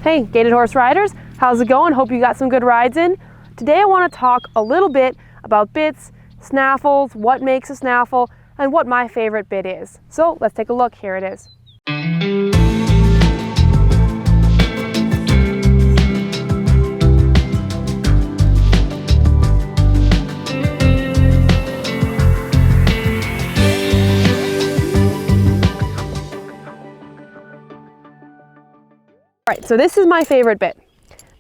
Hey, Gaited Horse Riders, how's it going? Hope you got some good rides in. Today I want to talk a little bit about bits, snaffles, what makes a snaffle, and what my favorite bit is. So let's take a look. Here it is. All right, so this is my favorite bit.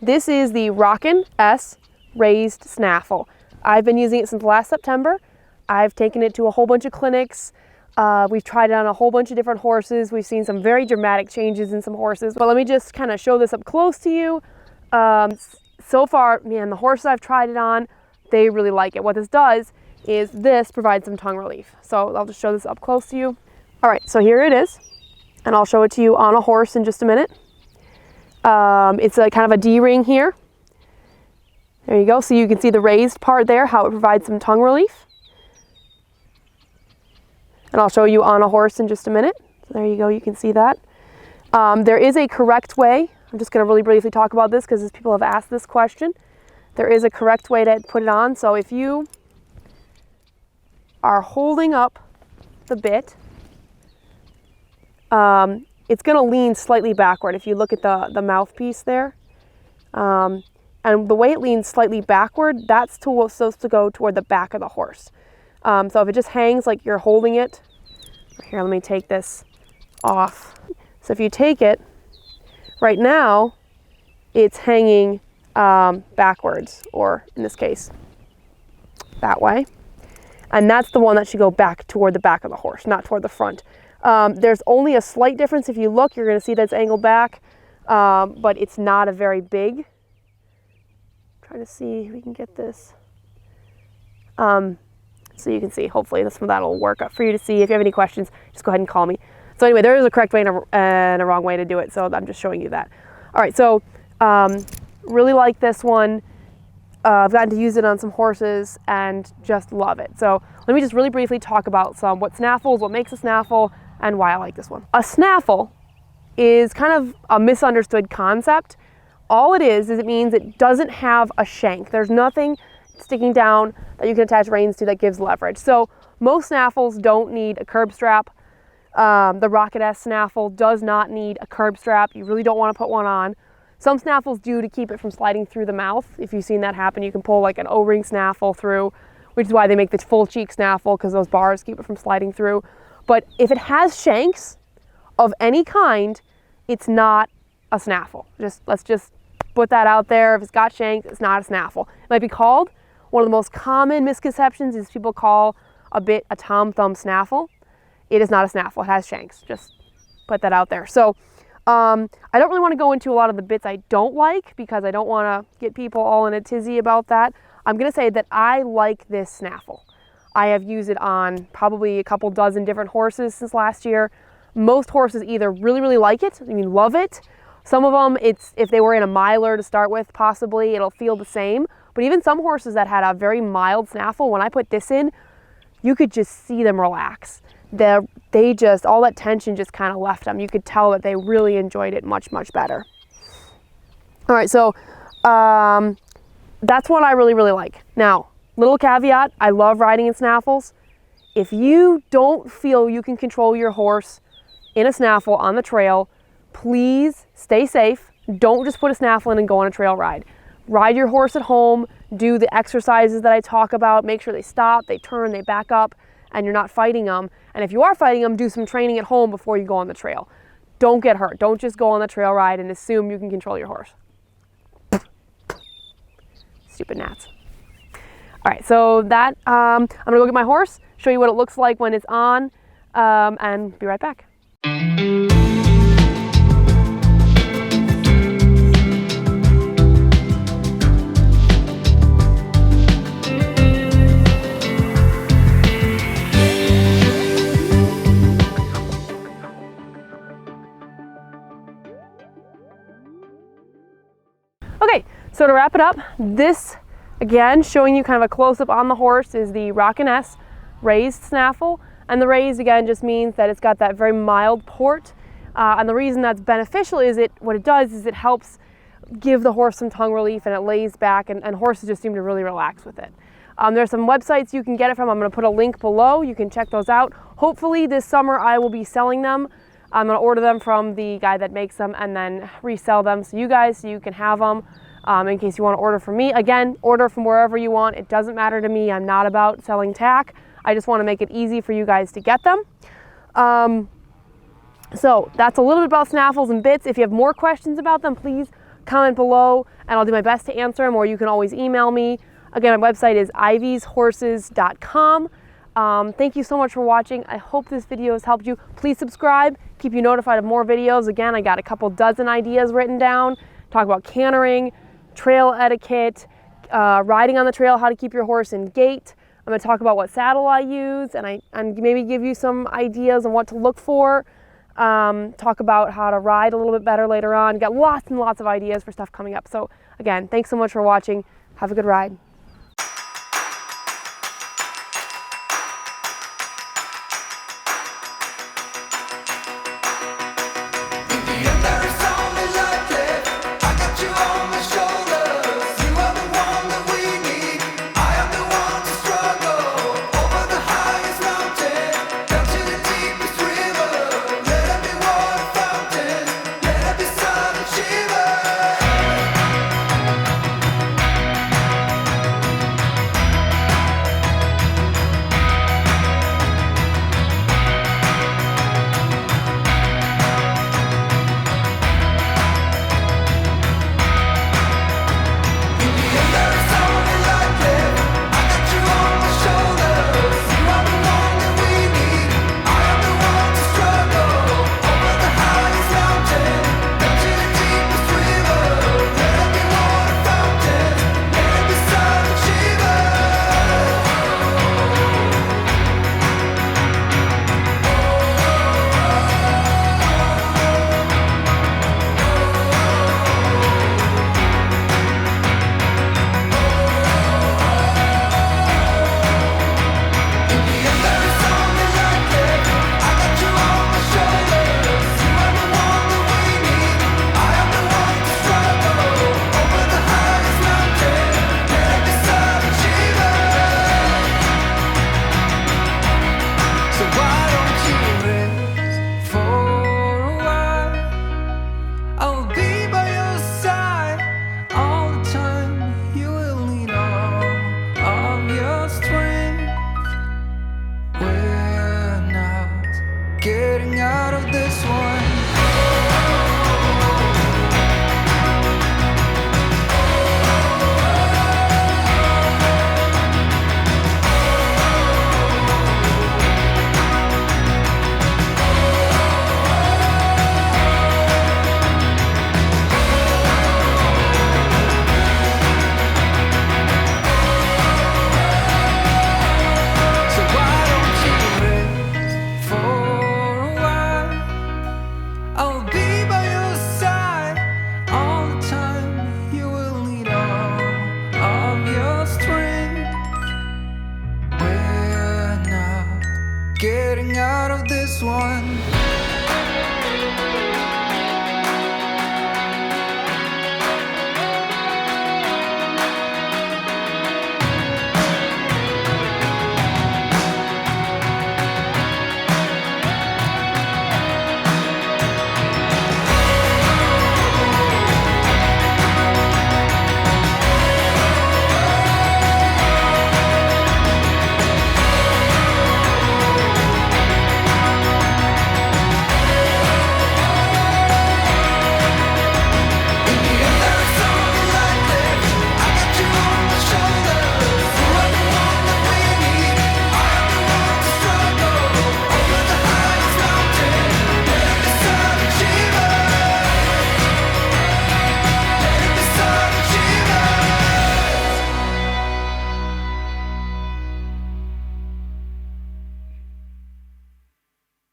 This is the Rockin S raised snaffle. I've been using it since last September. I've taken it to a whole bunch of clinics. We've tried it on a whole bunch of different horses. We've seen some very dramatic changes in some horses. But let me just kind of show this up close to you. So far, man, the horses I've tried it on, they really like it. What this does is this provides some tongue relief. So I'll just show this up close to you. All right, so here it is. And I'll show it to you on a horse in just a minute. It's a kind of a D-ring here. There you go. So you can see the raised part there, how it provides some tongue relief. And I'll show you on a horse in just a minute. So there you go. You can see that. There is a correct way. I'm just going to really briefly talk about this because people have asked this question. There is a correct way to put it on. So if you are holding up the bit, it's going to lean slightly backward if you look at the mouthpiece there. And the way it leans slightly backward, that's supposed to go toward the back of the horse. So if it just hangs like you're holding it, here, let me take this off. So if you take it, right now, it's hanging backwards, or in this case, that way. And that's the one that should go back toward the back of the horse, not toward the front. There's only a slight difference. If you look, you're going to see that it's angled back, but it's not a very big. Trying to see if we can get this. So you can see, hopefully that'll work for you to see. If you have any questions, just go ahead and call me. So anyway, there is a correct way and a wrong way to do it. So I'm just showing you that. All right, so really like this one. I've gotten to use it on some horses and just love it. So let me just really briefly talk about what snaffles, what makes a snaffle, and why I like this one. A snaffle is kind of a misunderstood concept. All it is it means it doesn't have a shank. There's nothing sticking down that you can attach reins to that gives leverage. So most snaffles don't need a curb strap. The Rockin S snaffle does not need a curb strap. You really don't want to put one on. Some snaffles do to keep it from sliding through the mouth. If you've seen that happen, you can pull like an O-ring snaffle through, which is why they make the full cheek snaffle, because those bars keep it from sliding through. But if it has shanks of any kind, it's not a snaffle. Let's just put that out there. If it's got shanks, it's not a snaffle. It might be called. One of the most common misconceptions is people call a bit a tom thumb snaffle. It is not a snaffle. It has shanks. Just put that out there. So I don't really want to go into a lot of the bits I don't like because I don't want to get people all in a tizzy about that. I'm going to say that I like this snaffle. I have used it on probably a couple dozen different horses since last year. Most horses either really, really like it, love it. Some of them, if they were in a miler to start with, possibly it'll feel the same. But even some horses that had a very mild snaffle, when I put this in, you could just see them relax. All that tension just kind of left them. You could tell that they really enjoyed it much, much better. All right, so that's what I really, really like. Now, little caveat, I love riding in snaffles. If you don't feel you can control your horse in a snaffle on the trail, please stay safe. Don't just put a snaffle in and go on a trail ride. Ride your horse at home, do the exercises that I talk about, make sure they stop, they turn, they back up, and you're not fighting them. And if you are fighting them, do some training at home before you go on the trail. Don't get hurt. Don't just go on the trail ride and assume you can control your horse. Stupid gnats. All right, so that, I'm gonna go get my horse, show you what it looks like when it's on, and be right back. Okay, so to wrap it up, this, again, showing you kind of a close-up on the horse, is the Rockin S raised snaffle. And the raised, again, just means that it's got that very mild port. And the reason that's beneficial is what it does is it helps give the horse some tongue relief, and it lays back, and horses just seem to really relax with it. There's some websites you can get it from. I'm going to put a link below. You can check those out. Hopefully this summer I will be selling them. I'm going to order them from the guy that makes them and then resell them so you can have them in case you want to order from me. Again, order from wherever you want. It doesn't matter to me. I'm not about selling tack. I just want to make it easy for you guys to get them. So that's a little bit about snaffles and bits. If you have more questions about them, please comment below and I'll do my best to answer them, or you can always email me. Again, my website is ivyshorses.com. Thank you so much for watching. I hope this video has helped you. Please subscribe, keep you notified of more videos. Again, I got a couple dozen ideas written down. Talk about cantering, trail etiquette, riding on the trail, how to keep your horse in gait. I'm going to talk about what saddle I use, and maybe give you some ideas on what to look for. Talk about how to ride a little bit better later on. Got lots and lots of ideas for stuff coming up. So again, thanks so much for watching. Have a good ride.